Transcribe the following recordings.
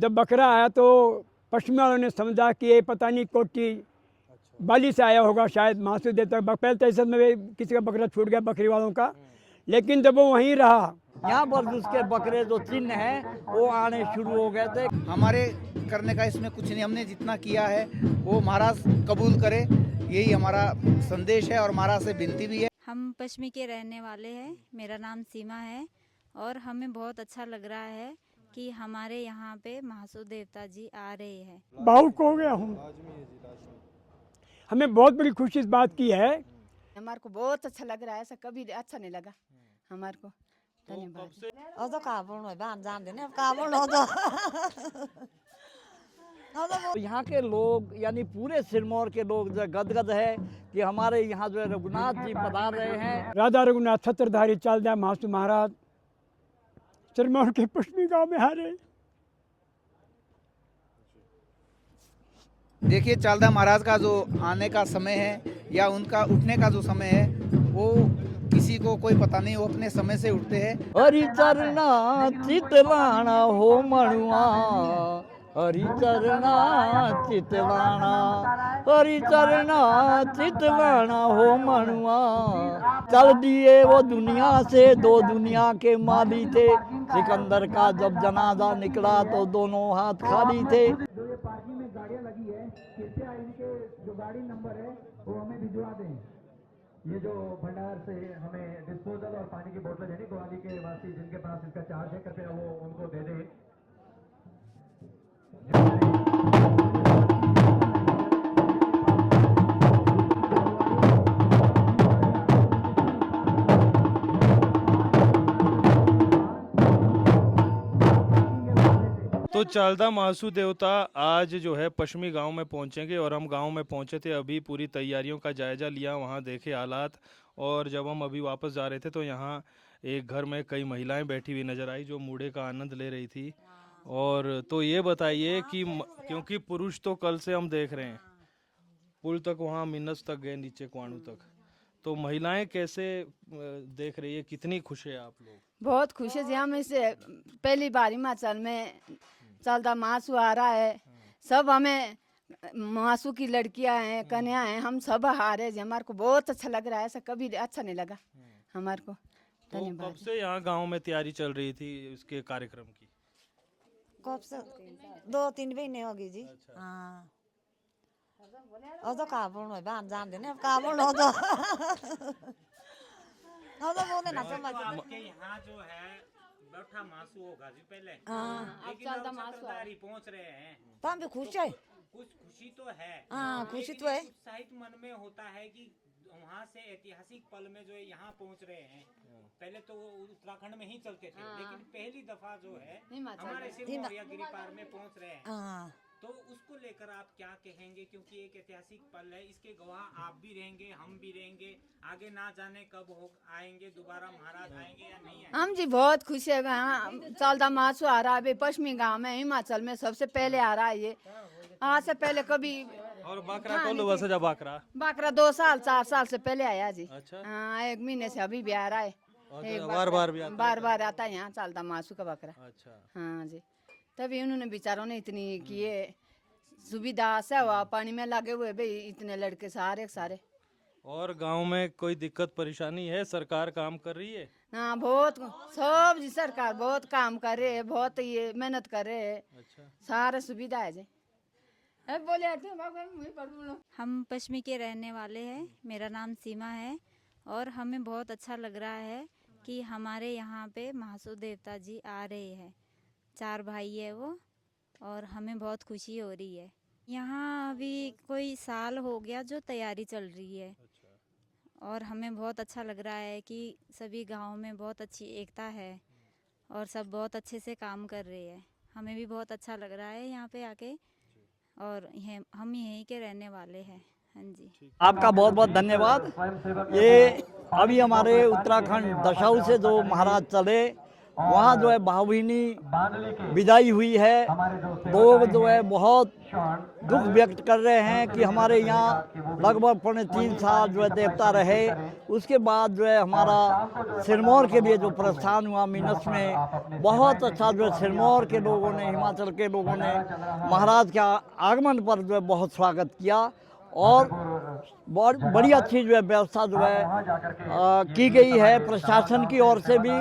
जब बकरा आया तो पश्चिमी वालों ने समझा कि ये पता नहीं कोटी बाली से आया होगा शायद मासू देता। पहले तो ऐसा में किसी का बकरा छूट गया बकरी वालों का, लेकिन जब वो वहीं रहा यहाँ पर उसके बकरे जो चिन्ह हैं वो आने शुरू हो गए थे। हमारे करने का इसमें कुछ नहीं, हमने जितना किया है वो महाराज कबूल करे, यही हमारा संदेश है और महाराज से विनती भी है। हम पश्चिमी के रहने वाले हैं, मेरा नाम सीमा है और हमें बहुत अच्छा लग रहा है कि हमारे यहाँ पे महासू देवता जी आ रहे हैं। भावुक हो गया हूँ। हमें बहुत बड़ी खुशी इस बात की है। हमारे को बहुत अच्छा लग रहा है, ऐसा कभी अच्छा नहीं लगा हमारे को। धन्यवाद। तो काबुल में बांध जान देने काबुल हो तो यहाँ के लोग यानी पूरे सिरमौर के लोग जो गदगद है कि हमारे यहाँ जो है रघुनाथ जी पधार रहे हैं। राजा रघुनाथ छत्रधारी चालदा महासू महाराज सिरमौर के पश्चिमी गांव में हारे। देखिए चालदा महाराज का जो आने का समय है या उनका उठने का जो समय है वो किसी को कोई पता नहीं, वो अपने समय से उठते हैं। हरि चरना चितलाना हो मणुआ, हरि चरना चितलाना, हरि चरना चितलाना हो मणुआ। चल दिए वो दुनिया से दो दुनिया के माली थे, सिकंदर का जब जनाजा निकला तो दोनों हाथ खाली थे। जो ये पार्किंग में गाड़ियां लगी है, कृपया इनके जो गाड़ी नंबर है वो हमें भिजवा दें। ये जो भंडार से हमें डिस्पोजल और पानी की बोतल देनी, ग्वाली के वासी जिनके पास इसका चार्ज है कृपया वो उनको दे दें। तो चालदा महासू देवता आज जो है पश्चिमी गांव में पहुंचेंगे और हम गांव में पहुंचे थे, अभी पूरी तैयारियों का जायजा लिया, वहां देखे हालात। और जब हम अभी वापस जा रहे थे तो यहाँ एक घर में कई महिलाएं बैठी हुई नजर आई जो मूढ़े का आनंद ले रही थी। और तो ये बताइए कि क्योंकि पुरुष तो कल से हम देख रहे हैं पुल तक, वहाँ मिन्नस तक गए, नीचे कुआणू तक, तो महिलाएं कैसे देख रही है, कितनी खुश है आप लोग? बहुत खुश है जी, हम इसे पहली बार हिमाचल में चालदा महासू आ रहा है। सब हमें महासू की लड़कियां हैं, कन्या हैं, हम सब हारे जी। हमारे को बहुत अच्छा लग रहा है, ऐसा कभी अच्छा नहीं लगा हमारे को। तो कब से यहाँ गांव में तैयारी चल रही थी इसके कार्यक्रम की? कब से 2-3 महीने हो गई जी। हाँ तो काबुल में बांध जान देने काबुल हो तो बोले ना समझ। आपके यहाँ जो है बैठा मासू होगा जी पहले, लेकिन अब छत्रधारी पहुँच रहे हैं तो हम भी खुश है। कुछ खुशी तो है। हाँ खुशी तो है। उत्साहित मन में होता है कि वहाँ से ऐतिहासिक पल में जो है यहाँ पहुँच रहे हैं। पहले तो वो उत्तराखंड में ही चलते थे, लेकिन पहली दफा जो है हमारे सिरमौर या गिरिपार में पहुँच रहे हैं। तो उसको लेकर आप क्या कहेंगे, क्योंकि एक ऐतिहासिक पल है, इसके गवाह आप भी रहेंगे, हम भी रहेंगे, आगे ना जाने कब हो आएंगे, दोबारा महाराज आएंगे या नहीं आएंगे। हम जी बहुत खुश है। चालदा महासू आ रहा है पश्चिमी गांव में, हिमाचल में सबसे पहले आ रहा है ये। आज से पहले कभी और बकरा कौन लोग वैसे, जब बकरा 2 साल 4 साल से पहले आया जी। अच्छा। हाँ 1 महीने से अभी भी आ रहा है। बार आता है यहाँ चालदा महासू का बकरा। अच्छा। हाँ जी, तभी उन्होंने बेचारों ने इतनी किए सुविधा, सेवा, पानी में लगे हुए भाई इतने लड़के सारे। और गांव में कोई दिक्कत परेशानी है? सरकार काम कर रही है? हाँ बहुत, सब जी सरकार बहुत काम कर रहे है, बहुत ये मेहनत कर रहे है। अच्छा। सारे सुविधा है जी। बोले हम पश्चिमी के रहने वाले हैं, मेरा नाम सीमा है और हमें बहुत अच्छा लग रहा है कि हमारे यहाँ पे महासू देवता जी आ रहे हैं। 4 भाई है वो और हमें बहुत खुशी हो रही है। यहाँ अभी कोई साल हो गया जो तैयारी चल रही है। अच्छा। और हमें बहुत अच्छा लग रहा है कि सभी गांव में बहुत अच्छी एकता है और सब बहुत अच्छे से काम कर रहे हैं। हमें भी बहुत अच्छा लग रहा है यहाँ पे आके, और हम यहीं के रहने वाले हैं। हाँ जी, आपका बहुत बहुत धन्यवाद। ये अभी हमारे उत्तराखंड दशाऊ से जो महाराज चले वहाँ जो है भावभीनी विदाई हुई है। लोग जो है बहुत दुख व्यक्त कर रहे हैं कि हमारे यहाँ लगभग 3.5 साल जो है देवता रहे। उसके बाद जो है हमारा सिरमौर के लिए जो प्रस्थान हुआ मीनस में, बहुत अच्छा जो है सिरमौर के लोगों ने, हिमाचल के लोगों ने महाराज के आगमन पर जो है बहुत स्वागत किया और बहुत बड़ी अच्छी जो है व्यवस्था जो है की गई है प्रशासन की ओर से भी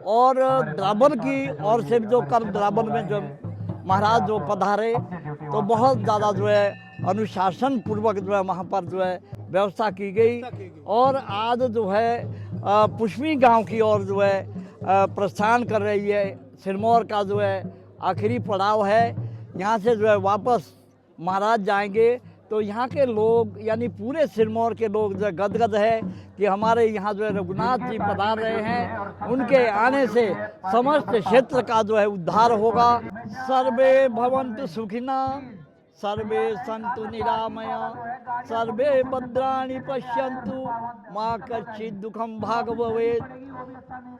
और द्राबन की ओर से भी। जो कल द्राबन में जो महाराज जो पधारे तो बहुत ज़्यादा जो है अनुशासन पूर्वक जो है वहाँ पर जो है व्यवस्था की गई। और आज जो है पुष्मी गांव की ओर जो है प्रस्थान कर रही है। सिरमौर का जो है आखिरी पड़ाव है, यहाँ से जो है वापस महाराज जाएंगे। तो यहाँ के लोग यानी पूरे सिरमौर के लोग जो गदगद है कि हमारे यहाँ जो है रघुनाथ जी पधार रहे हैं। उनके आने से समस्त क्षेत्र का जो है उद्धार होगा। सर्वे भवन्तु सुखिना, सर्वे सन्तु निरामया, सर्वे भद्राणि पश्यन्तु, माँ कश्चित् दुखम भाग भवेत्।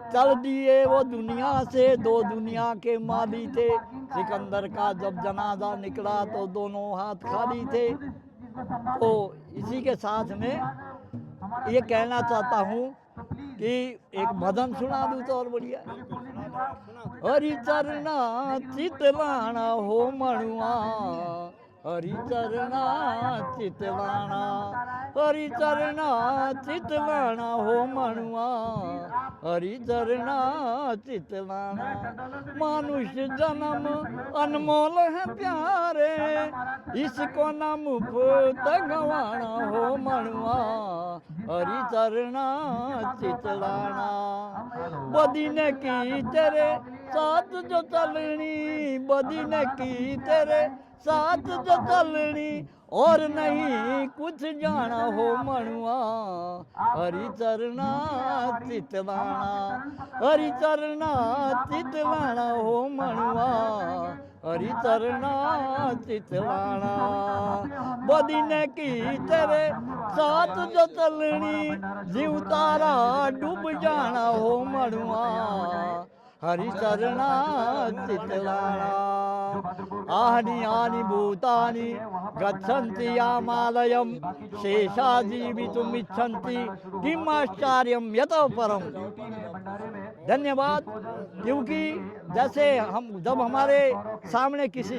चल दिए वो दुनिया से दो दुनिया के माली थे, सिकंदर का जब जनाजा निकला तो दोनों हाथ खाली थे। तो इसी के साथ में ये कहना चाहता हूँ कि एक भजन सुना दूँ तो और बढ़िया। हरि चरना चितलाना हो मणुआ, हरि चरना चितलाना, हरि चरना चितलाना हो मणुआ, हरि चरना चितलाना। मनुष्य जन्म अनमोल है प्यारे, इसको न मुफ्त गंवाना हो मणुआ, हरि चरना चितलाना। बदी ने की तेरे साथ जो चलनी, बदी ने की तेरे साथ जो चलनी, और नहीं कुछ जाना हो मणुआ, हरि चरना चितलाना, हरि चरना चितलाना हो मणुआ, हरि चरना चितलाना। बदी ने की तेरे साथ जो चलनी, जीव तारा डूब जाना हो मणुआ, हरि चरना चितलाना। आहनि आनि भूतानि गच्छन्ति यामालयं, शेषा जीवितुम् इच्छन्ति किम् आश्चर्यं यतः परम। धन्यवाद। क्योंकि जैसे हम जब हमारे सामने किसी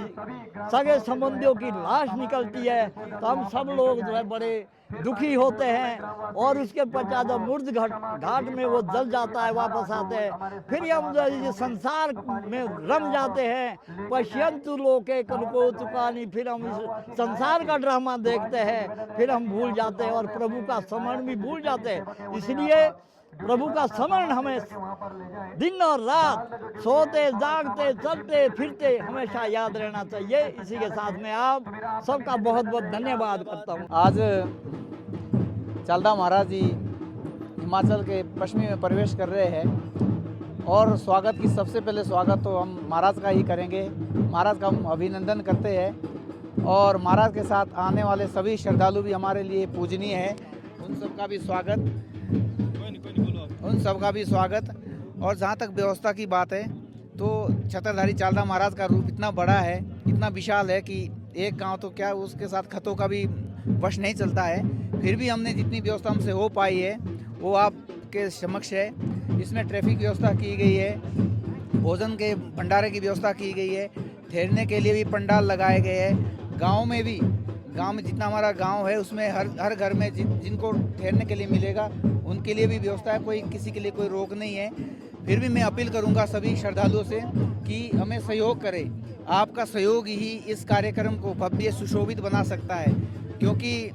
सगे संबंधियों की लाश निकलती है तो हम सब लोग जो है बड़े दुखी होते हैं और उसके पश्चात जब मुर्द घाट में वो जल जाता है, वापस आते हैं, फिर हम जो है संसार में रम जाते हैं। पश्यन्तु लोके कल्पोतुकानि, फिर हम इस संसार का ड्रामा देखते हैं, फिर हम भूल जाते हैं और प्रभु का स्मरण भी भूल जाते हैं। इसलिए प्रभु का स्मरण हमें दिन और रात सोते जागते चलते फिरते हमेशा याद रहना चाहिए। इसी के साथ में आप सबका बहुत बहुत धन्यवाद करता हूँ। आज चालदा महाराज जी हिमाचल के पश्चिमी में प्रवेश कर रहे हैं और स्वागत की सबसे पहले स्वागत तो हम महाराज का ही करेंगे। महाराज का हम अभिनंदन करते हैं और महाराज के साथ आने वाले सभी श्रद्धालु भी हमारे लिए पूजनीय है। उन सबका भी स्वागत, उन सबका भी स्वागत। और जहाँ तक व्यवस्था की बात है तो छत्रधारी चालदा महाराज का रूप इतना बड़ा है, इतना विशाल है कि एक गांव तो क्या उसके साथ खतों का भी वश नहीं चलता है। फिर भी हमने जितनी व्यवस्था हमसे हो पाई है वो आपके समक्ष है। इसमें ट्रैफिक व्यवस्था की गई है, भोजन के भंडारे की व्यवस्था की गई है, ठहरने के लिए भी पंडाल लगाए गए हैं। गाँव में भी, गांव में जितना हमारा गांव है उसमें हर घर में जिनको ठहरने के लिए मिलेगा उनके लिए भी व्यवस्था है, कोई किसी के लिए कोई रोक नहीं है। फिर भी मैं अपील करूंगा सभी श्रद्धालुओं से कि हमें सहयोग करें। आपका सहयोग ही इस कार्यक्रम को भव्य सुशोभित बना सकता है, क्योंकि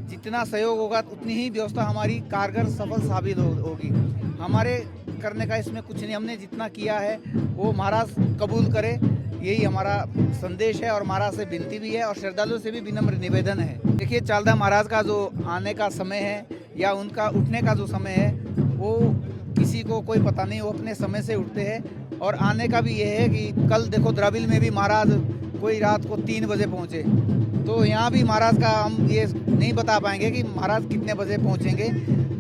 जितना सहयोग होगा उतनी ही व्यवस्था हमारी कारगर सफल साबित होगी। हमारे करने का इसमें कुछ नहीं, हमने जितना किया है वो महाराज कबूल करे, यही हमारा संदेश है और महाराज से विनती भी है और श्रद्धालुओं से भी विनम्र निवेदन है। देखिए चालदा महाराज का जो आने का समय है या उनका उठने का जो समय है वो किसी को कोई पता नहीं, वो अपने समय से उठते हैं। और आने का भी ये है कि कल देखो द्राबिल में भी महाराज कोई रात को 3 बजे पहुँचे। तो यहाँ भी महाराज का हम ये नहीं बता पाएंगे कि महाराज कितने बजे पहुँचेंगे,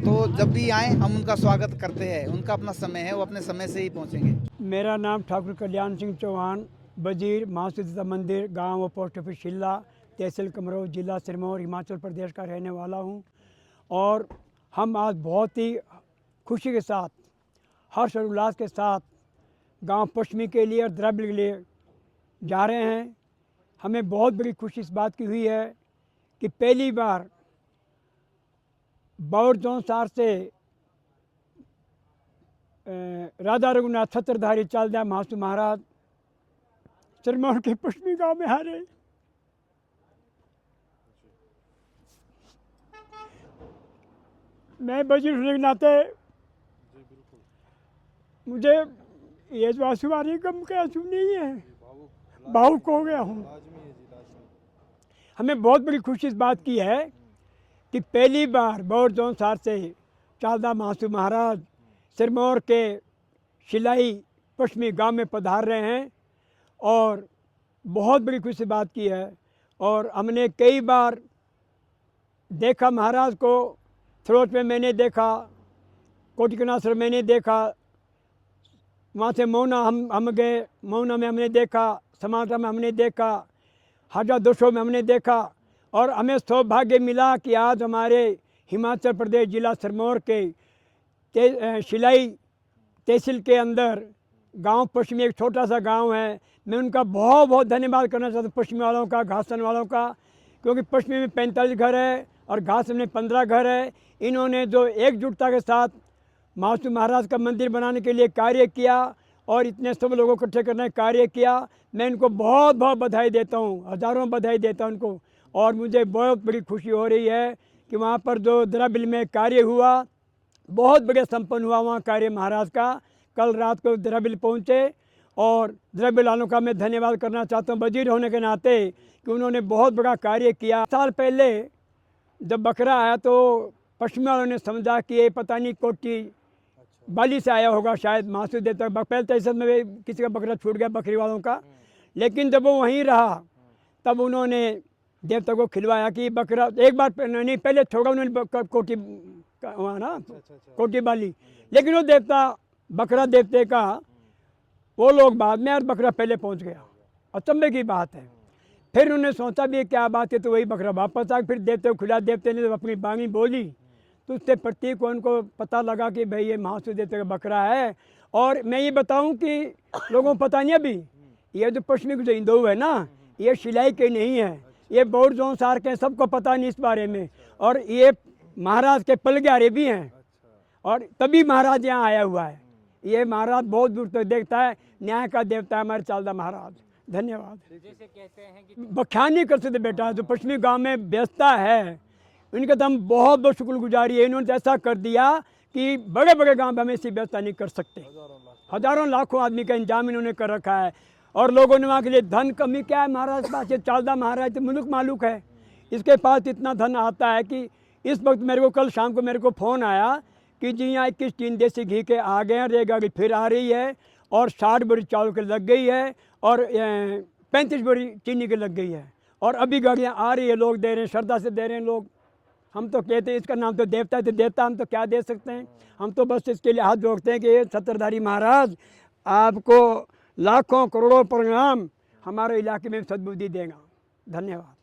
तो जब भी आए हम उनका स्वागत करते हैं। उनका अपना समय है, वो अपने समय से ही पहुँचेंगे। मेरा नाम ठाकुर कल्याण सिंह चौहान, वजीर महासुद देवता मंदिर, गांव व पोस्ट ऑफिस शिल्ला, तहसील कमरोह, जिला सिरमौर, हिमाचल प्रदेश का रहने वाला हूं। और हम आज बहुत ही खुशी के साथ, हर्ष और उल्लास के साथ गांव पश्चिमी के लिए और द्रविड़ के लिए जा रहे हैं। हमें बहुत बड़ी खुशी इस बात की हुई है कि पहली बार बौर जौनसार से राधा रघुनाथ छत्रधारी चालदा महासु महाराज सिरमौर के पश्चिमी गांव में आ रहे। मैं वजीर होने के नाते मुझे ये जो आंसू आ रही कम के आंसू नहीं है, भावुक हो गया हूँ। हमें बहुत बड़ी खुशी इस बात की है कि पहली बार बौर जौनसार से चालदा महासु महाराज सिरमौर के शिलाई पश्चिमी गांव में पधार रहे हैं और बहुत बड़ी खुशी बात की है। और हमने कई बार देखा महाराज को, थ्रोट में मैंने देखा, कोटिकनासर मैंने देखा, वहाँ से मौना हम गए, मौना में हमने देखा, समाटा में हमने देखा, हाजा दोषों में हमने देखा। और हमें सौभाग्य मिला कि आज हमारे हिमाचल प्रदेश जिला सिरमौर के शिलाई तहसील के अंदर गांव पश्चिमी एक छोटा सा गांव है। मैं उनका बहुत बहुत धन्यवाद करना चाहता हूँ, पश्चिमी वालों का, घासन वालों का, क्योंकि पश्चिमी में 45 घर है और घासन में 15 घर है। इन्होंने जो एकजुटता के साथ महासु महाराज का मंदिर बनाने के लिए कार्य किया और इतने सब लोगों को इकट्ठे करने का कार्य किया, मैं इनको बहुत बहुत बधाई देता हूँ, हज़ारों बधाई देता हूँ उनको। और मुझे बहुत बड़ी खुशी हो रही है कि वहाँ पर जो द्रविड़ में कार्य हुआ, बहुत बढ़िया संपन्न हुआ वहाँ कार्य महाराज का। कल रात को द्रविड़ पहुँचे और द्रविड़ वालों का मैं धन्यवाद करना चाहता हूँ वजीर होने के नाते कि उन्होंने बहुत बड़ा कार्य किया। साल पहले जब बकरा आया तो पश्चिमी वालों ने समझा कि ये पता नहीं कोटी बाली से आया होगा, शायद महासु देवता। पहले तहसील में भी किसी का बकरा छूट गया बकरी वालों का, लेकिन जब वो वहीं रहा तब उन्होंने देवता को खिलवाया कि बकरा एक बार नहीं पहले छोड़ा उन्होंने कोटी वहाँ ना कोटी बाली, लेकिन वो देवता बकरा देवते का वो लोग बाद में और बकरा पहले पहुँच गया। अचंभे की बात है। फिर उन्होंने सोचा भी क्या बात है, तो वही बकरा वापस आ। फिर देवते को खिला, देवते ने अपनी बाणी बोली तो उससे प्रतीक को उनको पता लगा कि भाई ये महासु देवते का बकरा है। और मैं ये बताऊं कि लोगों को पता नहीं अभी, ये जो पश्चिमी जो हिंदू है ना, ये शिलाई के नहीं है, ये बौर जौनसार के, सबको पता नहीं इस बारे में। और ये महाराज के पलग्यारे भी हैं और तभी महाराज यहाँ आया हुआ है। ये महाराज बहुत दूर तक देखता है, न्याय का देवता है हमारे चालदा महाराज। धन्यवाद। जैसे कहते हैं कि बख्यान नहीं कर सकते बेटा, जो पश्चिमी गांव में व्यस्तता है उनके तो हम बहुत बहुत शुक्रगुजारी है। इन्होंने ऐसा कर दिया कि बड़े बड़े गांव में हम ऐसी व्यवस्था नहीं कर सकते। हज़ारों लाखों आदमी का इंतजाम इन्होंने कर रखा है और लोगों ने वहाँ के लिए धन कमी क्या है महाराज के पास, ये चालदा महाराज तो मुल्क मालूक है, इसके पास इतना धन आता है कि इस वक्त मेरे को कल शाम को मेरे को फ़ोन आया कि जी यहाँ 21 टीन देसी घी के आ गए हैं, ये गाड़ी फिर आ रही है और 60 बोरी चावल के लग गई है और 35 बोरी चीनी की लग गई है और अभी गाड़ियाँ आ रही है, लोग दे रहे हैं, श्रद्धा से दे रहे हैं लोग। हम तो कहते हैं इसका नाम तो देवता है, तो देवता हम तो क्या दे सकते हैं। हम तो बस इसके लिए हाथ जोड़ते हैं कि ये छत्रधारी महाराज आपको लाखों करोड़ों प्रणाम, हमारे इलाके में सद्बुद्धि देगा। धन्यवाद।